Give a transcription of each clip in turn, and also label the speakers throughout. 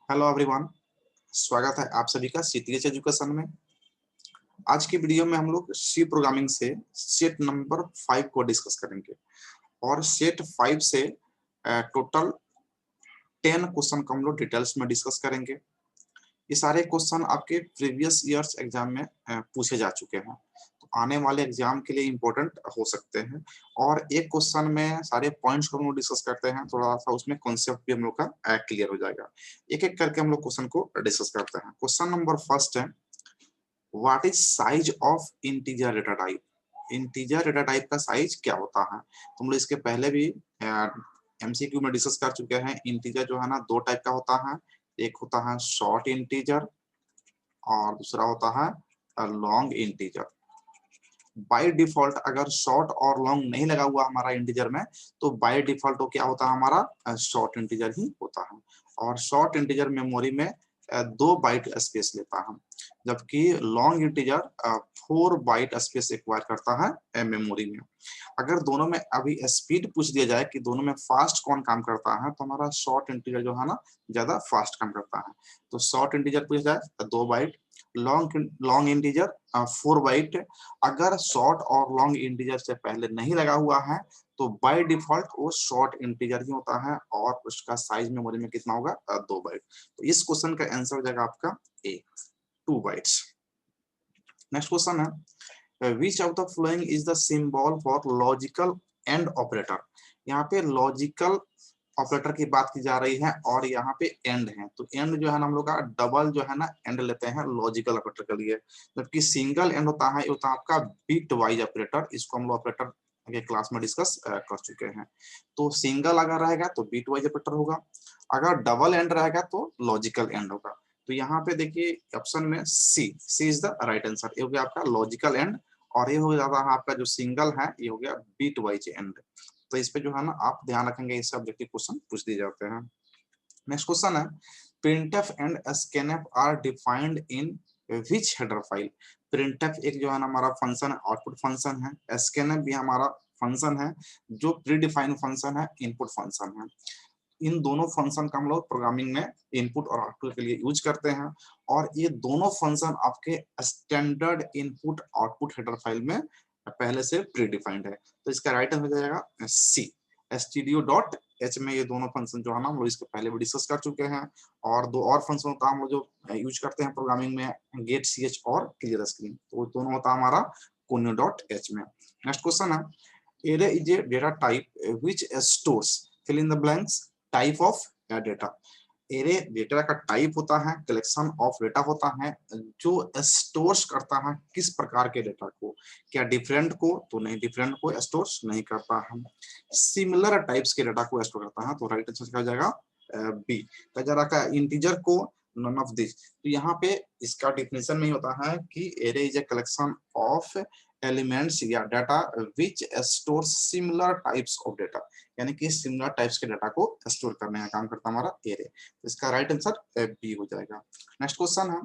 Speaker 1: Hello everyone, स्वागत है आप सभी का सीटीएच एजुकेशन में। आज की वीडियो में हम लोग सी प्रोग्रामिंग से सेट नंबर 5 को डिस्कस करेंगे और सेट 5 से टोटल 10 क्वेश्चन को हम लोग डिटेल्स में डिस्कस करेंगे। ये सारे क्वेश्चन आपके प्रीवियस ईयर्स एग्जाम में पूछे जा चुके हैं, तो आने वाले एग्जाम के लिए इम्पोर्टेंट हो सकते हैं। और एक क्वेश्चन में सारे पॉइंट्स को हम लोग डिस्कस करते हैं, थोड़ा सा उसमें कॉन्सेप्ट भी हम लोग का क्लियर हो जाएगा। एक एक करके हम लोग क्वेश्चन को डिस्कस करते हैं। क्वेश्चन नंबर फर्स्ट है, what is size of integer data type. Integer data type का साइज क्या होता है? तुम लोग इसके पहले भी एमसीक्यू में डिस्कस कर चुके हैं। इंटीजर जो है ना, दो टाइप का होता है। एक होता है शॉर्ट इंटीजर और दूसरा होता है लॉन्ग इंटीजर। बाय डिफॉल्ट अगर शॉर्ट और लॉन्ग नहीं लगा हुआ हमारा इंटीजर में, तो बाय डिफॉल्ट तो क्या होता है, हमारा शॉर्ट इंटीजर ही होता है। और शॉर्ट इंटीजर मेमोरी में 2 बाइट स्पेस लेता है, जबकि long integer 4 byte space acquire करता है मेमोरी में। अगर दोनों में अभी स्पीड पूछ दिया जाए कि दोनों में फास्ट कौन काम करता है, तो हमारा शॉर्ट इंटीजर जो है ना, ज्यादा फास्ट काम करता है। तो शॉर्ट इंटीजर पूछ जाए तो 2 बाइट, लॉन्ग इंटीजर 4 बाइट। अगर शॉर्ट और लॉन्ग इंटीजर से पहले नहीं लगा हुआ है, तो बाय डिफॉल्ट वो शॉर्ट इंटीजर ही होता है और उसका साइज मेमोरी में कितना होगा, 2 बाइट। तो इस क्वेश्चन का आंसर हो जाएगा आपका ए, 2 बाइट्स। नेक्स्ट क्वेश्चन है, which of the following is the symbol for logical and operator. यहाँ पे लॉजिकल ऑपरेटर की बात की जा रही है और यहाँ पे एंड है। तो एंड जो है ना, हम लोग का डबल जो है ना एंड लेते हैं लॉजिकल ऑपरेटर के लिए, जबकि सिंगल एंड होता है, ये होता है आपका बिट वाइज ऑपरेटर। इसको हम लोग ऑपरेटर के क्लास में डिस्कस कर चुके हैं। तो सिंगल अगर रहेगा तो बिट वाइज ऑपरेटर होगा, अगर डबल एंड रहेगा तो लॉजिकल एंड होगा। तो यहाँ पे देखिए ऑप्शन में सी इज द राइट आंसर। ये हो गया आपका लॉजिकल एंड और ये हो जाता है आपका जो सिंगल है, ये हो गया बिट वाइज एंड। तो इस पे जो है ना आप ध्यान रखेंगे, इससे ऑब्जेक्टिव क्वेश्चन पूछ दिए जाते हैं। नेक्स्ट क्वेश्चन है, printf and scanf are defined in which header file. printf एक जो है ना हमारा फंक्शन है, आउटपुट फंक्शन है। scanf भी हमारा फंक्शन है जो प्री डिफाइंड फंक्शन है, इनपुट फंक्शन है। इन दोनों फंक्शन का हम लोग प्रोग्रामिंग में इनपुट और आउटपुट के लिए यूज करते हैं, और ये दोनों फंक्शन आपके standard input output header file में पहले से प्री डिफाइंड है। तो इसका राइट आंसर हो जाएगा सी, stdio.h में ये दोनों फंक्शन जो है ना हम लोग इसके पहले भी डिस्कस कर चुके हैं। और दो और फंक्शन होता है हम लोग जो यूज करते हैं प्रोग्रामिंग में, गेट ch और क्लियर स्क्रीन। तो वो दोनों होता है हमारा conio.h में। नेक्स्ट क्वेश्चन है, array is a data type which stores fill in the blanks type of data. Array data का टाइप होता है, कलेक्शन ऑफ डेटा होता है जो स्टोर्स करता है किस प्रकार के डेटा को। क्या डिफरेंट को? तो नहीं, डिफरेंट को स्टोर्स नहीं करता है। सिमिलर टाइप्स के डेटा को स्टोर करता है। तो राइट आंसर क्या हो जाएगा, बी। जरा का इंटीजर को नन ऑफ दिस। तो यहाँ पे इसका डिफिनेशन में होता है कि array is a collection of elements या data which store similar types of data, यानी कि सिमिलर टाइप्स के डाटा को स्टोर करने का काम करता हमारा एरे। तो इसका राइट आंसर बी हो जाएगा। नेक्स्ट क्वेश्चन है,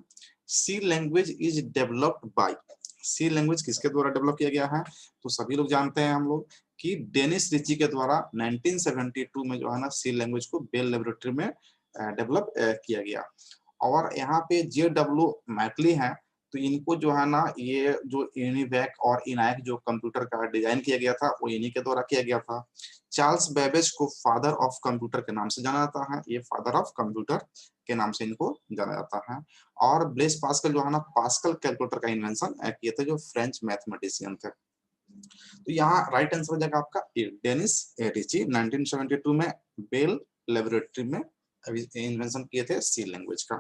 Speaker 1: C language is developed by. C language किसके द्वारा डेवलप किया गया है? तो सभी लोग जानते हैं हम लोग कि डेनिस रिची के द्वारा 1972 में जो है ना सी लैंग्वेज को बेल लेबोरेटरी में डेवलप किया गया। और यहाँ पे JW मैकली है, तो इनको जो है ना, ये जो यूनिवैक और इनैक जो कंप्यूटर का डिजाइन किया गया था, वो इन्हीं के द्वारा किया गया था। चार्ल्स बेबेज को फादर ऑफ कंप्यूटर के नाम से जाना जाता है, ये फादर ऑफ कंप्यूटर के नाम से इनको जाना जाता है। और ब्लेस पास्कल जो है ना, पास्कल कैलकुलेटर का इन्वेंशन किए थे, जो फ्रेंच मैथमेटिशियन थे। तो यहाँ राइट आंसर हो जाएगा आपका डेनिस रिची 1972 में बेल लेबोरेटरी में इन्वेंशन किए थे सी लैंग्वेज का।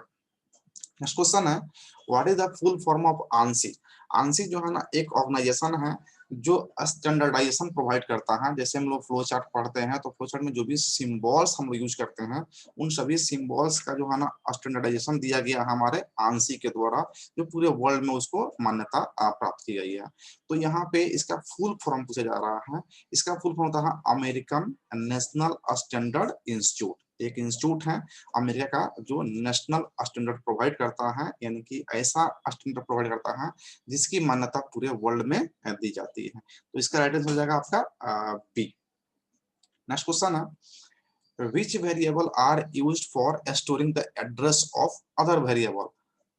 Speaker 1: नेक्स्ट क्वेश्चन है, what is the full form of ANSI. ANSI जो है ना एक ऑर्गेनाइजेशन है जो स्टैंडर्डाइजेशन प्रोवाइड करता है। जैसे हम लोग फ्लो चार्ट पढ़ते हैं, तो फ्लो चार्ट में जो भी सिंबल्स हम लोग यूज करते हैं, उन सभी सिंबल्स का जो है ना स्टैंडर्डाइजेशन दिया गया है हमारे आंसी के द्वारा, जो पूरे वर्ल्ड में उसको मान्यता प्राप्त की गई है। तो यहाँ पे इसका फुल फॉर्म पूछा जा रहा है। इसका फुल फॉर्म होता है अमेरिकन नेशनल स्टैंडर्ड इंस्टीट्यूट। एक इंस्टीट्यूट है अमेरिका का जो नेशनल स्टैंडर्ड प्रोवाइड करता है, यानी कि ऐसा स्टैंडर्ड प्रोवाइड करता है जिसकी मान्यता पूरे वर्ल्ड में दी जाती है। तो इसका राइट आंसर हो जाएगा आपका बी। नेक्स्ट क्वेश्चन है, which variable are used for storing the address of other variable,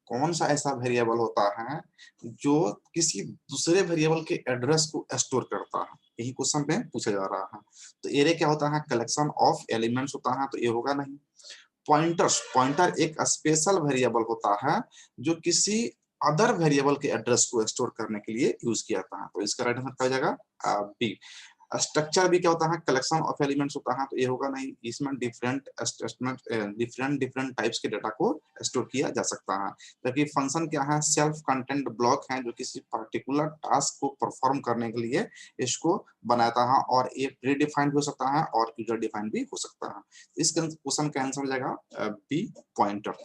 Speaker 1: कौन सा ऐसा वेरिएबल होता है जो किसी दूसरे वेरिएबल के एड्रेस को स्टोर करता है, यही क्वेश्चन में पूछा जा रहा है। तो एरे क्या होता है, कलेक्शन ऑफ एलिमेंट्स होता है, तो ये होगा नहीं। पॉइंटर्स, पॉइंटर एक स्पेशल वेरिएबल होता है जो किसी अदर वेरिएबल के एड्रेस को स्टोर करने के लिए यूज किया जाता है, तो इसका राइट आंसर क्या हो जाएगा, बी। स्ट्रक्चर भी क्या होता है, कलेक्शन ऑफ एलिमेंट्स होता है, तो ये होगा नहीं। इसमें डिफरेंट स्टेटमेंट, डिफरेंट टाइप्स के डाटा को स्टोर किया जा सकता है। जबकि फंक्शन क्या है, सेल्फ कंटेंट ब्लॉक है जो किसी पर्टिकुलर टास्क को परफॉर्म करने के लिए इसको बनाता है, और ये प्री डिफाइंड हो सकता है और यूजर डिफाइंड भी हो सकता है। इस क्वेश्चन का आंसर हो जाएगा बी, पॉइंटर।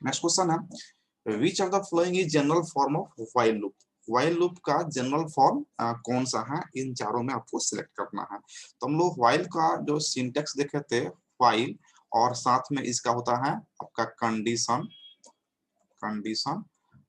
Speaker 1: नेक्स्ट क्वेश्चन है, which of the following is general form of while loop, while loop का जनरल फॉर्म कौन सा है, इन चारों में आपको सिलेक्ट करना है। तो हम लोग व्हाइल का जो सिंटेक्स देखे थे, व्हाइल और साथ में इसका होता है आपका कंडीशन, कंडीशन,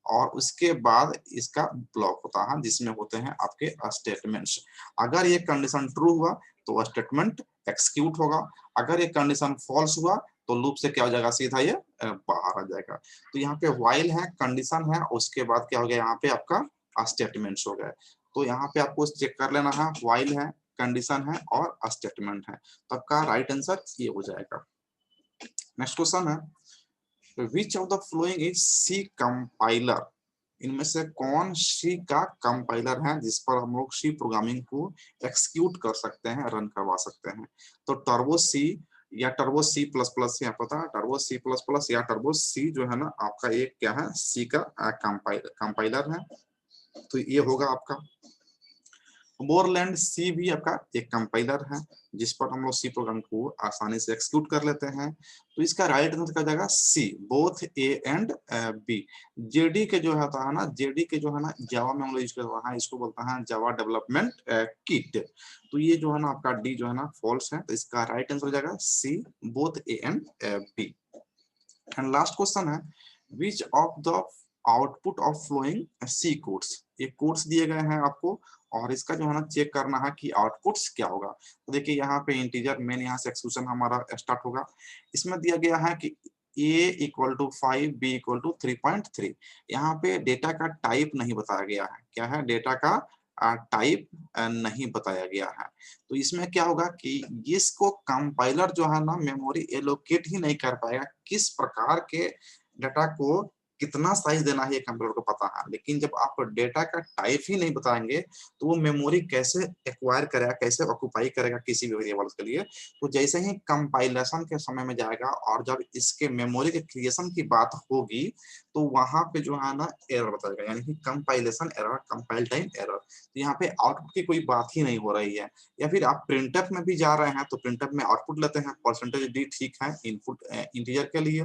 Speaker 1: और उसके बाद इसका ब्लॉक होता है जिसमें होते हैं आपके स्टेटमेंट्स। अगर ये कंडीशन ट्रू हुआ तो स्टेटमेंट एक्सिक्यूट होगा, अगर ये कंडीशन फॉल्स हुआ तो लूप से क्या हो जाएगा, सीधा ये बाहर आ जाएगा। तो यहाँ पे व्हाइल है, कंडीशन है, उसके बाद क्या हो गया, यहाँ पे आपका स्टेटमेंट्स हो गए। तो यहाँ पे आपको चेक कर लेना है, व्हाइल है, कंडीशन है और स्टेटमेंट है, तो आपका राइट आंसर ये हो जाएगा। नेक्स्ट क्वेश्चन है, which of the following is C compiler, इनमें से कौन सी का कंपाइलर है जिस पर हम लोग सी प्रोग्रामिंग को एक्सिक्यूट कर सकते हैं, रन करवा सकते हैं। तो टर्बो सी या टर्बो सी प्लस प्लस, यहाँ पता है टर्बो सी प्लस प्लस या टर्बो सी जो है ना आपका एक क्या है, सी का कंपाइलर है, तो ये होगा आपका। बोरलैंड सी भी आपका एक कंपाइलर है जिस पर हम लोग सी प्रोग्राम को आसानी से एक्सिक्यूट कर लेते हैं, तो इसका राइट आंसर क्या जाएगा, C, both A and B. JD के जो होता है ना, जेडी के जो है ना जावा में हम लोग यूज करते हैं, इसको बोलता है जावा डेवलपमेंट किट, तो ये जो है ना आपका डी जो है ना फॉल्स है, तो इसका राइट आंसर हो जाएगा C, both A and B. And last question है, which of the output of following C codes, ये कोड्स दिए गए हैं आपको और इसका जो है ना चेक करना है कि आउटपुट्स क्या होगा। तो देखिए यहाँ पे इंटीजर मेन, यहाँ से एक्सक्लूशन हमारा स्टार्ट होगा। इसमें दिया गया है कि a equal to 5, b equal to 3.3। यहाँ पे डेटा का टाइप नहीं बताया गया है, क्या है, डेटा का टाइप नहीं बताया गया है। तो इसमें क्या होगा कि इसको कंपाइलर जो है ना मेमोरी एलोकेट ही नहीं कर पाएगा, किस प्रकार के डाटा को कितना साइज देना है ये कंप्यूटर को पता है, लेकिन जब आप डेटा का टाइप ही नहीं बताएंगे तो वो मेमोरी कैसे एक्वायर करेगा, कैसे ऑक्युपाई करेगा किसी भी वेरिएबल के लिए। तो जैसे ही कंपाइलेशन के समय में जाएगा और जब इसके मेमोरी के क्रिएशन की बात होगी तो वहां पे जो है ना एरर बताएगा, यानी कि compilation error, compile time error. तो यहाँ पे आउटपुट की कोई बात ही नहीं हो रही है। या फिर आप प्रिंटफ में भी जा रहे हैं तो प्रिंटफ में आउटपुट लेते हैं, परसेंटेज डी ठीक है इनपुट इंटीजर के लिए,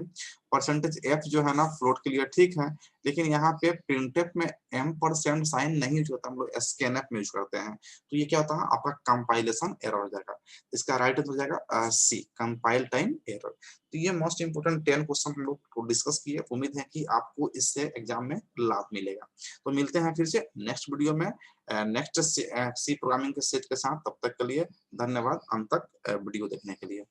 Speaker 1: परसेंटेज एफ जो है ना फ्लोट के लिए ठीक है, लेकिन यहाँ पे प्रिंटफ में M% साइन नहीं यूज होता, हम लोग स्कैनफ में यूज करते हैं। तो ये क्या होता है, आपका कंपाइलेशन एरर हो जाएगा। इसका राइट आंसर हो जाएगा सी, कंपाइल टाइम एरर। तो ये मोस्ट इंपोर्टेंट 10 क्वेश्चन हम लोग को डिस्कस किए, उम्मीद है कि आपको इससे एग्जाम में लाभ मिलेगा। तो मिलते हैं फिर से नेक्स्ट वीडियो में नेक्स्ट सी प्रोग्रामिंग के सेट के साथ, तब तक के लिए धन्यवाद अंत तक वीडियो देखने के लिए।